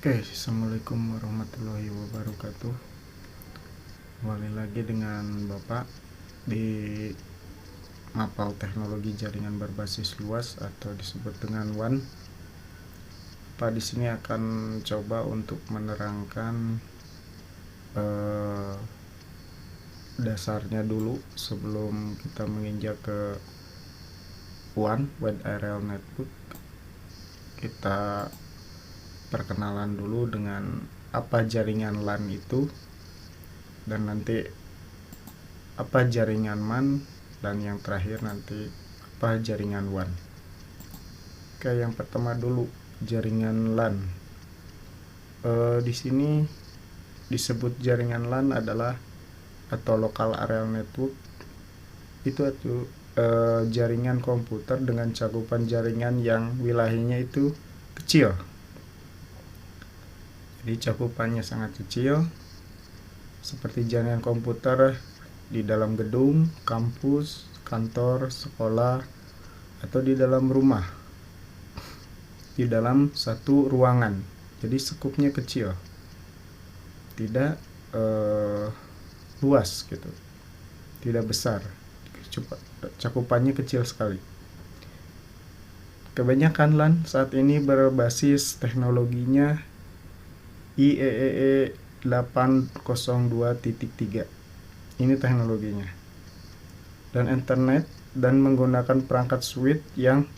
Oke, assalamualaikum warahmatullahi wabarakatuh. Kembali lagi dengan Bapak di Mapal Teknologi Jaringan Berbasis Luas atau disebut dengan WAN. Pak di sini akan coba untuk menerangkan dasarnya dulu sebelum kita menginjak ke WAN, Wide Area Network. Kita perkenalan dulu dengan apa jaringan LAN itu, dan nanti apa jaringan MAN, dan yang terakhir nanti apa jaringan WAN. Oke, yang pertama dulu jaringan LAN. Di sini disebut jaringan LAN adalah atau Local Area Network. Itu jaringan komputer dengan cakupan jaringan yang wilayahnya itu kecil. Jadi cakupannya sangat kecil, seperti jaringan komputer di dalam gedung, kampus, kantor, sekolah, atau di dalam rumah, di dalam satu ruangan. Jadi sekupnya kecil, tidak luas gitu, tidak besar, cakupannya kecil sekali. Kebanyakan LAN saat ini berbasis teknologinya IEEE 802.3. Ini teknologinya. Dan internet, dan menggunakan perangkat switch yang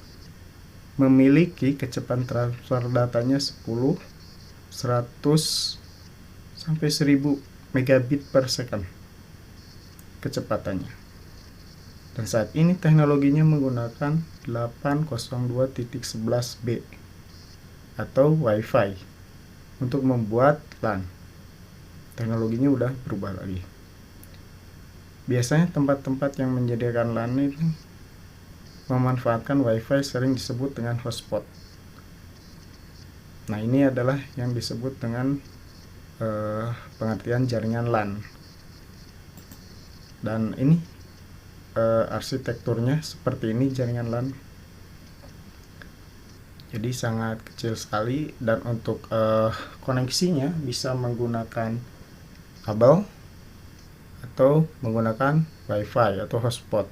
memiliki kecepatan transfer datanya 10, 100 sampai 1000 megabit per second kecepatannya. Dan saat ini teknologinya menggunakan 802.11b atau Wi-Fi untuk membuat LAN. Teknologinya udah berubah lagi. Biasanya tempat-tempat yang menyediakan LAN ini memanfaatkan Wi-Fi, sering disebut dengan hotspot. Nah, ini adalah yang disebut dengan pengertian jaringan LAN. Dan ini arsitekturnya seperti ini jaringan LAN. Jadi sangat kecil sekali, dan untuk koneksinya bisa menggunakan kabel atau menggunakan Wi-Fi atau hotspot,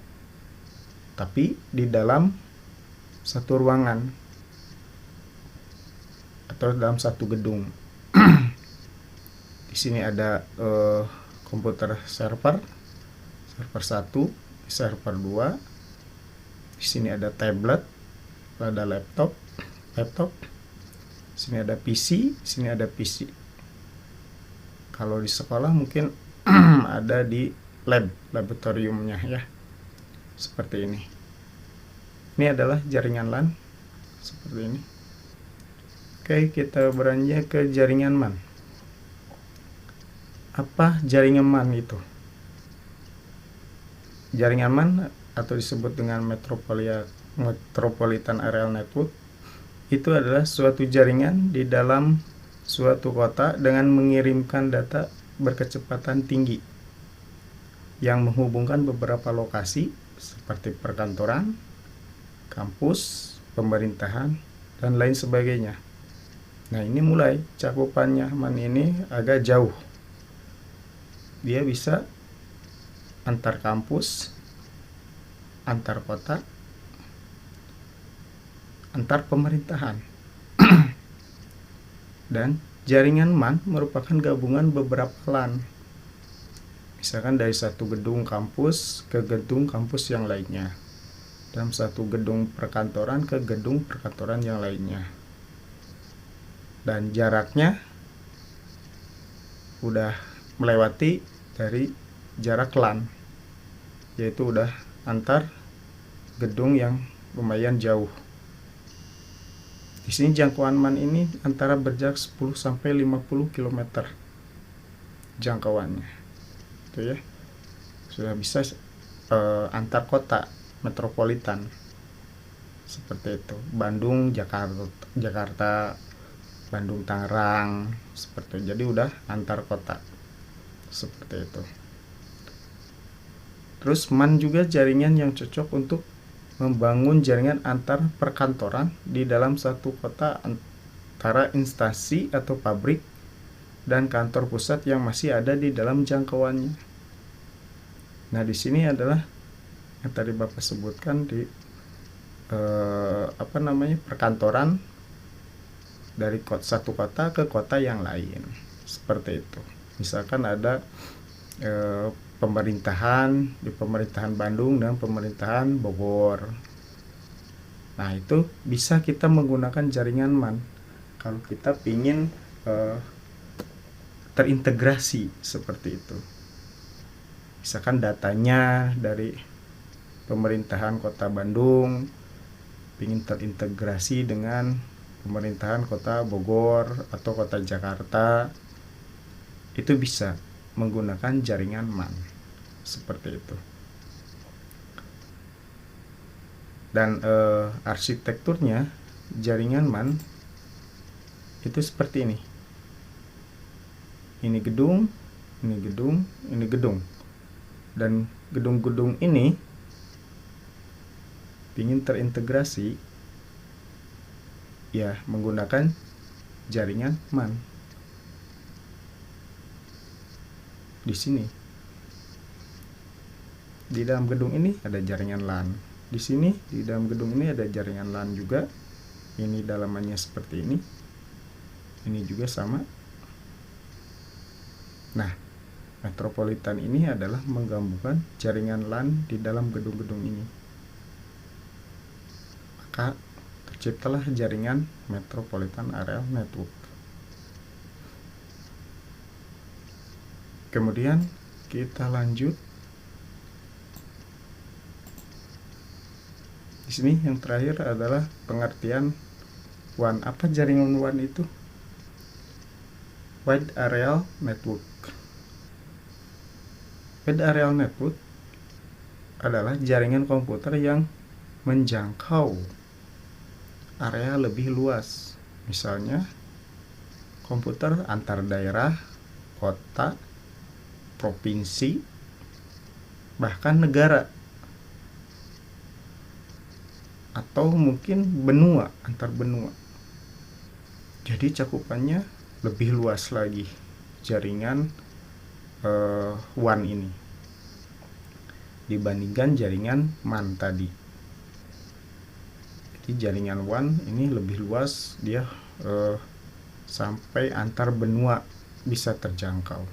tapi di dalam satu ruangan atau dalam satu gedung. Di sini ada komputer server 1, server 2. Di sini ada tablet, ada laptop. Sini ada PC, sini ada PC. Kalau di sekolah mungkin ada di laboratoriumnya ya. Seperti ini. Ini adalah jaringan LAN seperti ini. Oke, kita beranjak ke jaringan MAN. Apa jaringan MAN itu? Jaringan MAN atau disebut dengan Metropolitan Area Network itu adalah suatu jaringan di dalam suatu kota dengan mengirimkan data berkecepatan tinggi yang menghubungkan beberapa lokasi seperti perkantoran, kampus, pemerintahan, dan lain sebagainya. Nah, ini mulai cakupannya MAN ini agak jauh. Dia bisa antar kampus, antar kota, antar pemerintahan. Dan jaringan MAN merupakan gabungan beberapa LAN. Misalkan dari satu gedung kampus ke gedung kampus yang lainnya, dalam satu gedung perkantoran ke gedung perkantoran yang lainnya. Dan jaraknya udah melewati dari jarak LAN, yaitu udah antar gedung yang lumayan jauh. Di sini jangkauan MAN ini antara berjarak 10 sampai 50 km jangkauannya. Itu ya. Sudah bisa antar kota metropolitan. Seperti itu. Bandung, Jakarta, Bandung, Tangerang, seperti itu. Jadi udah antar kota. Seperti itu. Terus MAN juga jaringan yang cocok untuk membangun jaringan antar perkantoran di dalam satu kota antara instansi atau pabrik dan kantor pusat yang masih ada di dalam jangkauannya. Nah, di sini adalah yang tadi Bapak sebutkan di perkantoran dari satu kota ke kota yang lain, seperti itu. Misalkan ada pemerintahan di pemerintahan Bandung dan pemerintahan Bogor. Nah, itu bisa kita menggunakan jaringan MAN kalau kita ingin terintegrasi seperti itu. Misalkan datanya dari pemerintahan kota Bandung ingin terintegrasi dengan pemerintahan kota Bogor atau kota Jakarta, itu bisa menggunakan jaringan MAN seperti itu. Dan arsitekturnya jaringan MAN itu seperti ini. Ini gedung, ini gedung, ini gedung. Dan gedung-gedung ini ingin terintegrasi ya menggunakan jaringan MAN. Di sini di dalam gedung ini ada jaringan LAN. Di sini di dalam gedung ini ada jaringan LAN juga. Ini dalamannya seperti ini. Ini juga sama. Nah, Metropolitan ini adalah menggabungkan jaringan LAN di dalam gedung-gedung ini. Maka terciptalah jaringan Metropolitan Area Network. Kemudian kita lanjut. Di sini yang terakhir adalah pengertian WAN. Apa jaringan WAN itu? Wide Area Network. Wide Area Network adalah jaringan komputer yang menjangkau area lebih luas. Misalnya komputer antar daerah, kota, provinsi, bahkan negara, atau mungkin benua, antar benua. Jadi cakupannya lebih luas lagi jaringan WAN ini dibandingkan jaringan MAN tadi. Jadi jaringan WAN ini lebih luas, dia sampai antar benua bisa terjangkau.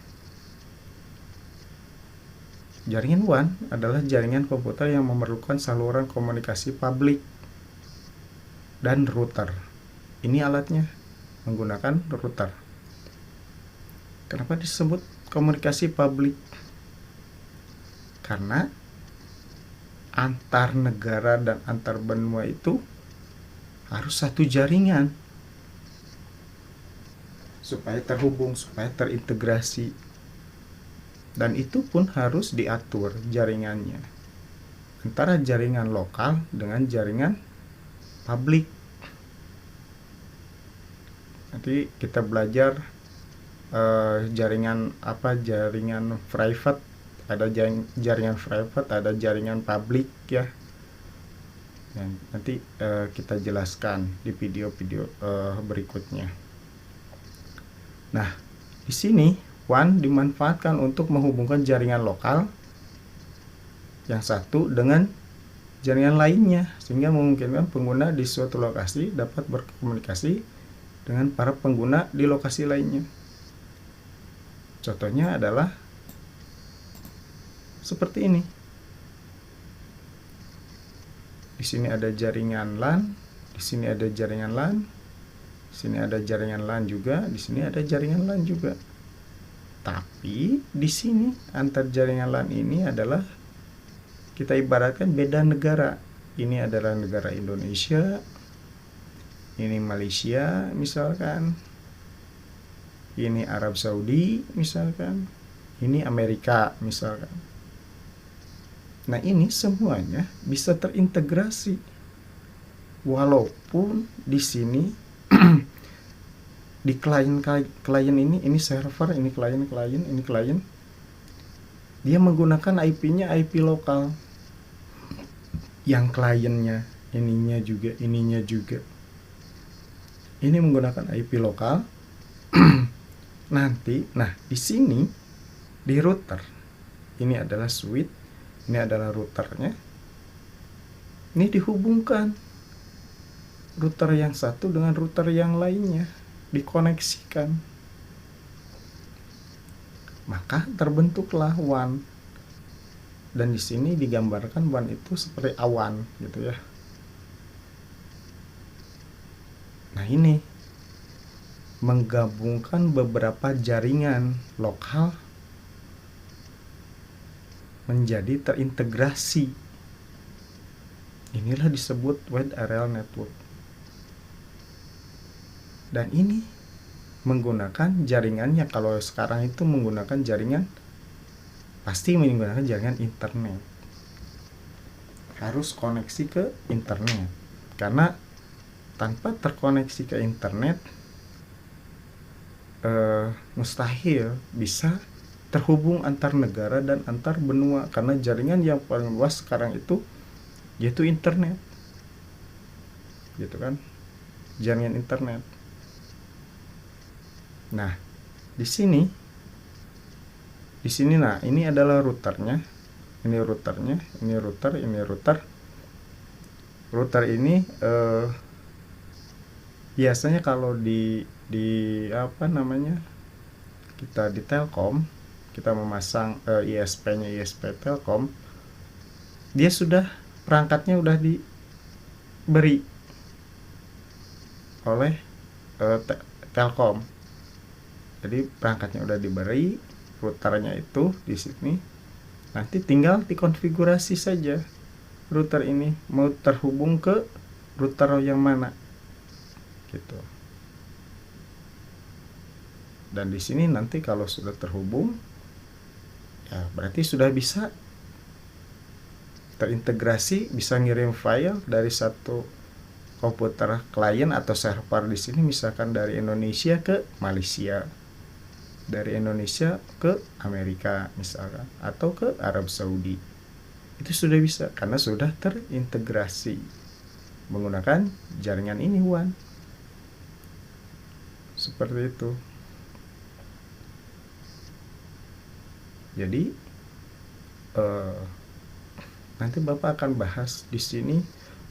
Jaringan WAN adalah jaringan komputer yang memerlukan saluran komunikasi publik dan router. Ini alatnya menggunakan router. Kenapa disebut komunikasi publik? Karena antar negara dan antar benua itu harus satu jaringan supaya terhubung, supaya terintegrasi, dan itu pun harus diatur jaringannya antara jaringan lokal dengan jaringan publik. Nanti kita belajar jaringan private, ada jaringan private, ada jaringan publik ya. Nanti kita jelaskan di video-video berikutnya. Nah, di sini WAN dimanfaatkan untuk menghubungkan jaringan lokal yang satu dengan jaringan lainnya, sehingga memungkinkan pengguna di suatu lokasi dapat berkomunikasi dengan para pengguna di lokasi lainnya. Contohnya adalah seperti ini. Di sini ada jaringan LAN, di sini ada jaringan LAN, di sini ada jaringan LAN juga, di sini ada jaringan LAN juga. Tapi di sini antar jaringan LAN ini adalah kita ibaratkan beda negara. Ini adalah negara Indonesia, ini Malaysia misalkan, ini Arab Saudi misalkan, ini Amerika misalkan. Nah, ini semuanya bisa terintegrasi walaupun di sini di klien ini server, ini klien, dia menggunakan IP-nya IP lokal, yang kliennya ininya juga ini menggunakan IP lokal. Nanti, nah di sini di router ini adalah switch, ini adalah routernya. Ini dihubungkan router yang satu dengan router yang lainnya, dikoneksikan. Maka terbentuklah WAN. Dan di sini digambarkan WAN itu seperti awan gitu ya. Nah, ini menggabungkan beberapa jaringan lokal menjadi terintegrasi. Inilah disebut wide area network. Dan ini menggunakan jaringannya, kalau sekarang itu menggunakan jaringan, pasti menggunakan jaringan internet. Harus koneksi ke internet. Karena tanpa terkoneksi ke internet, mustahil bisa terhubung antar negara dan antar benua, karena jaringan yang paling luas sekarang itu yaitu internet, gitu kan, jaringan internet. Nah, di sini, nah ini adalah routernya, ini routernya, ini router, ini router. Router ini biasanya kalau di apa namanya, kita di Telkom, kita memasang ISP-nya ISP Telkom, dia sudah perangkatnya udah diberi oleh Telkom. Jadi perangkatnya udah diberi, routernya itu di sini. Nanti tinggal dikonfigurasi saja router ini mau terhubung ke router yang mana, gitu. Dan di sini nanti kalau sudah terhubung, ya berarti sudah bisa terintegrasi, bisa ngirim file dari satu komputer klien atau server di sini, misalkan dari Indonesia ke Malaysia, dari Indonesia ke Amerika misalkan, atau ke Arab Saudi. Itu sudah bisa karena sudah terintegrasi menggunakan jaringan ini WAN. Seperti itu. Jadi nanti Bapak akan bahas di sini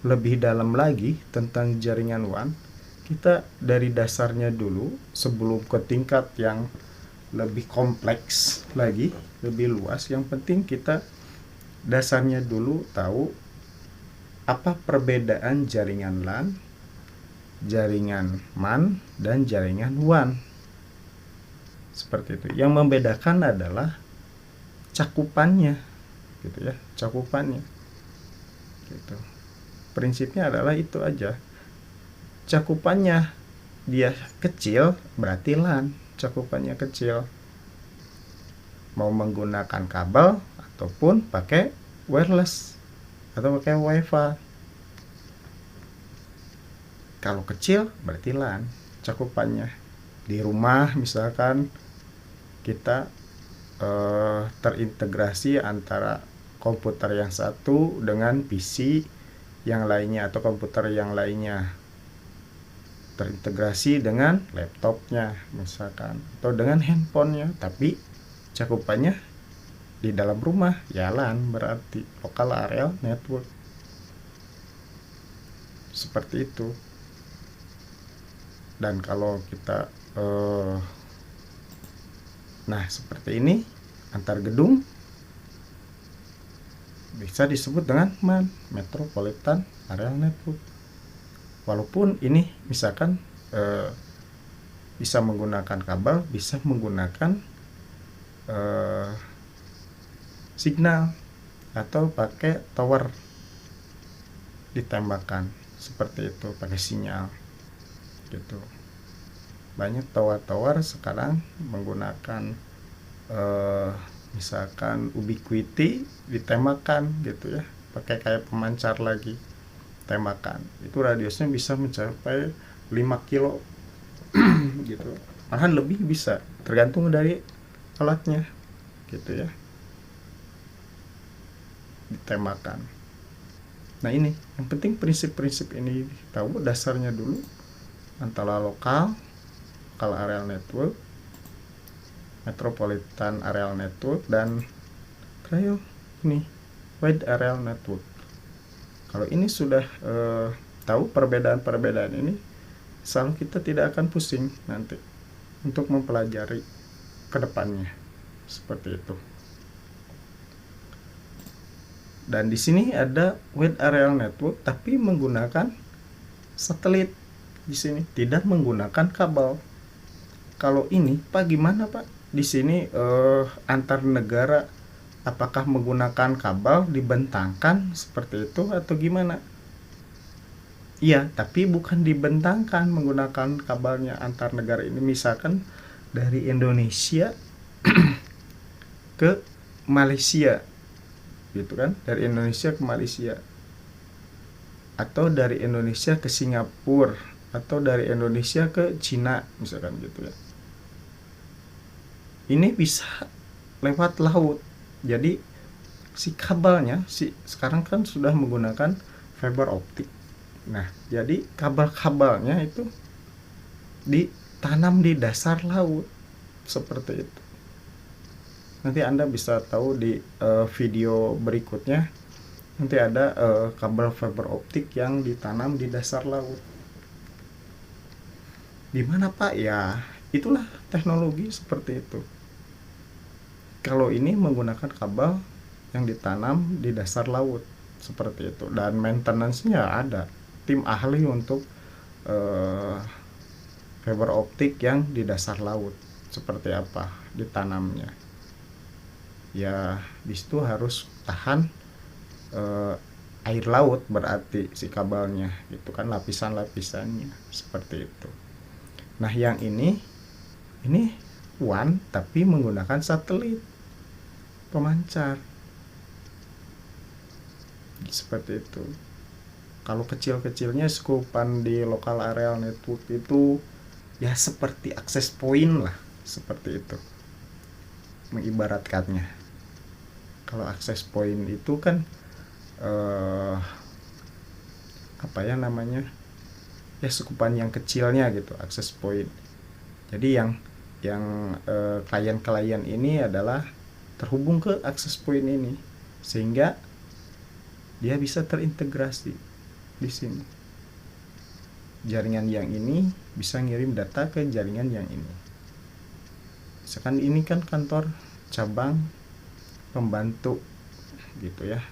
lebih dalam lagi tentang jaringan WAN. Kita dari dasarnya dulu sebelum ke tingkat yang lebih kompleks lagi, lebih luas. Yang penting kita dasarnya dulu tahu apa perbedaan jaringan LAN, jaringan MAN, dan jaringan WAN. Seperti itu. Yang membedakan adalah cakupannya, gitu ya, cakupannya, gitu. Prinsipnya adalah itu aja. Cakupannya dia kecil berarti LAN, cakupannya kecil. Mau menggunakan kabel ataupun pakai wireless atau pakai wifi. Kalau kecil berarti LAN cakupannya. Di rumah misalkan kita terintegrasi antara komputer yang satu dengan PC yang lainnya atau komputer yang lainnya, terintegrasi dengan laptopnya misalkan atau dengan handphonenya, tapi cakupannya di dalam rumah, ya LAN, berarti local area network. Seperti itu. Dan kalau kita nah seperti ini, antar gedung bisa disebut dengan MAN, Metropolitan Area Network. Walaupun ini misalkan bisa menggunakan kabel, bisa menggunakan signal atau pakai tower ditembakkan, seperti itu, pakai sinyal, gitu. Banyak tower-tower sekarang menggunakan misalkan ubiquiti ditembakkan, gitu ya, pakai kayak pemancar lagi, tembakan. Itu radiusnya bisa mencapai 5 kilo gitu. Malahan lebih bisa, tergantung dari alatnya, gitu ya, ditembakkan. Nah ini, yang penting prinsip-prinsip ini tahu dasarnya dulu. antara lokal area network, metropolitan area network, dan trial ini wide area network. Kalau ini sudah tahu perbedaan-perbedaan ini, selalu kita tidak akan pusing nanti untuk mempelajari kedepannya seperti itu. Dan di sini ada wide area network tapi menggunakan satelit. Di sini tidak menggunakan kabel. Kalau ini Pak gimana Pak? Di sini antar negara apakah menggunakan kabel dibentangkan seperti itu atau gimana? Iya, tapi bukan dibentangkan menggunakan kabelnya antar negara ini. Misalkan dari Indonesia ke Malaysia, gitu kan? Dari Indonesia ke Malaysia, atau dari Indonesia ke Singapura, atau dari Indonesia ke Cina, misalkan gitu ya. Ini bisa lewat laut. Jadi si kabelnya, sekarang kan sudah menggunakan fiber optik. Nah, jadi kabel-kabelnya itu ditanam di dasar laut seperti itu. Nanti Anda bisa tahu di video berikutnya. Nanti ada kabel fiber optik yang ditanam di dasar laut. Di mana Pak? Ya, itulah teknologi seperti itu. Kalau ini menggunakan kabel yang ditanam di dasar laut seperti itu, dan maintenance-nya ada tim ahli untuk fiber optik yang di dasar laut seperti apa ditanamnya. Ya, di situ harus tahan air laut, berarti si kabelnya itu kan lapisan-lapisannya seperti itu. Nah, yang ini WAN tapi menggunakan satelit pemancar seperti itu. Kalau kecil-kecilnya skupan di local area network itu ya seperti access point lah, seperti itu mengibaratkannya. Kalau access point itu kan apa ya namanya, ya skupan yang kecilnya gitu, access point. Jadi yang klien-klien ini adalah terhubung ke access point ini, sehingga dia bisa terintegrasi di sini. Jaringan yang ini bisa ngirim data ke jaringan yang ini. Misalkan ini kan kantor cabang pembantu gitu ya.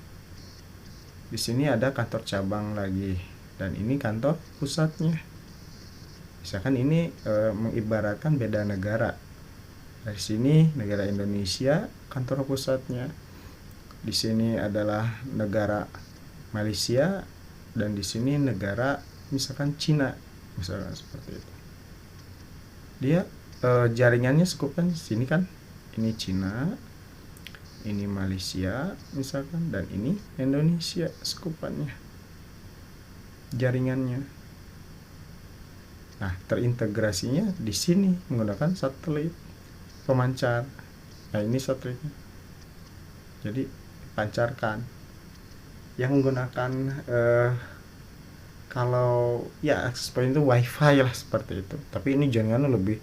Di sini ada kantor cabang lagi, dan ini kantor pusatnya. Misalkan ini mengibaratkan beda negara. Dari sini negara Indonesia kantor pusatnya. Di sini adalah negara Malaysia, dan di sini negara misalkan Cina, misalkan seperti itu. Dia jaringannya skupan sini kan, ini Cina, ini Malaysia misalkan, dan ini Indonesia skupannya, jaringannya. Nah, terintegrasinya di sini menggunakan satelit pemancar. Nah, ini satelitnya. Jadi pancarkan yang menggunakan kalau ya access point itu wifi lah seperti itu, tapi ini jaringannya lebih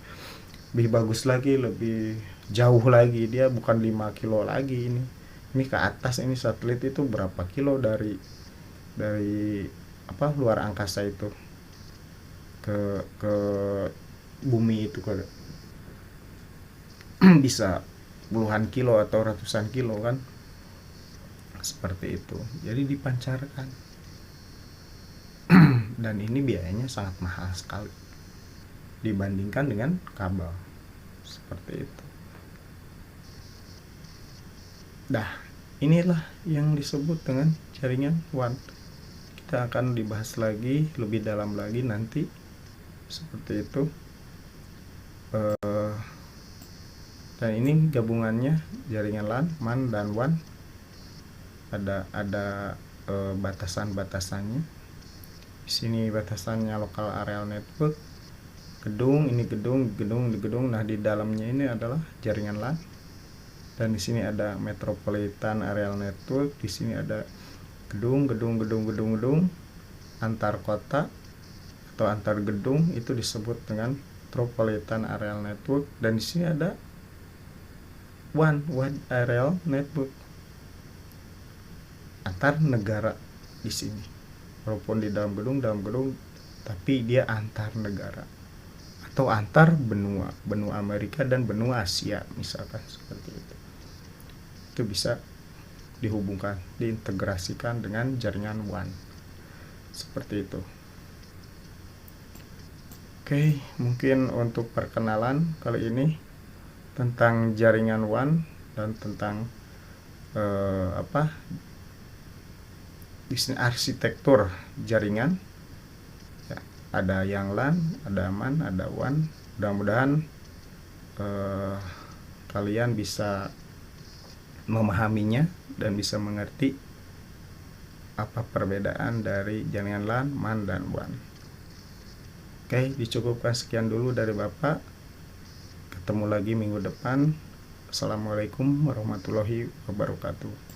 bagus lagi, lebih jauh lagi. Dia bukan 5 kilo lagi, ini ke atas. Ini satelit itu berapa kilo dari apa luar angkasa itu ke bumi itu ke bisa puluhan kilo atau ratusan kilo kan, seperti itu. Jadi dipancarkan. Dan ini biayanya sangat mahal sekali dibandingkan dengan kabel seperti itu. Dah, inilah yang disebut dengan jaringan WAN. Kita akan dibahas lagi lebih dalam lagi nanti seperti itu. Dan ini gabungannya jaringan LAN, MAN, dan WAN. Ada batasan-batasannya. Di sini batasannya local area network, gedung, ini gedung. Nah, di dalamnya ini adalah jaringan LAN. Dan di sini ada metropolitan area network. Di sini ada gedung antar kota atau antar gedung itu disebut dengan Metropolitan Area Network. Dan di sini ada One Wide Area Network, antar negara di sini. Walaupun di dalam gedung, tapi dia antar negara atau antar benua, benua Amerika dan benua Asia misalkan seperti itu. Itu bisa dihubungkan, diintegrasikan dengan jaringan WAN seperti itu. Oke, mungkin untuk perkenalan kali ini tentang jaringan WAN dan tentang di sini arsitektur jaringan ya, ada yang LAN, ada MAN, ada WAN. Mudah-mudahan kalian bisa memahaminya dan bisa mengerti apa perbedaan dari jaringan LAN, MAN, dan WAN. Oke, dicukupkan sekian dulu dari Bapak. Ketemu lagi minggu depan. Assalamualaikum warahmatullahi wabarakatuh.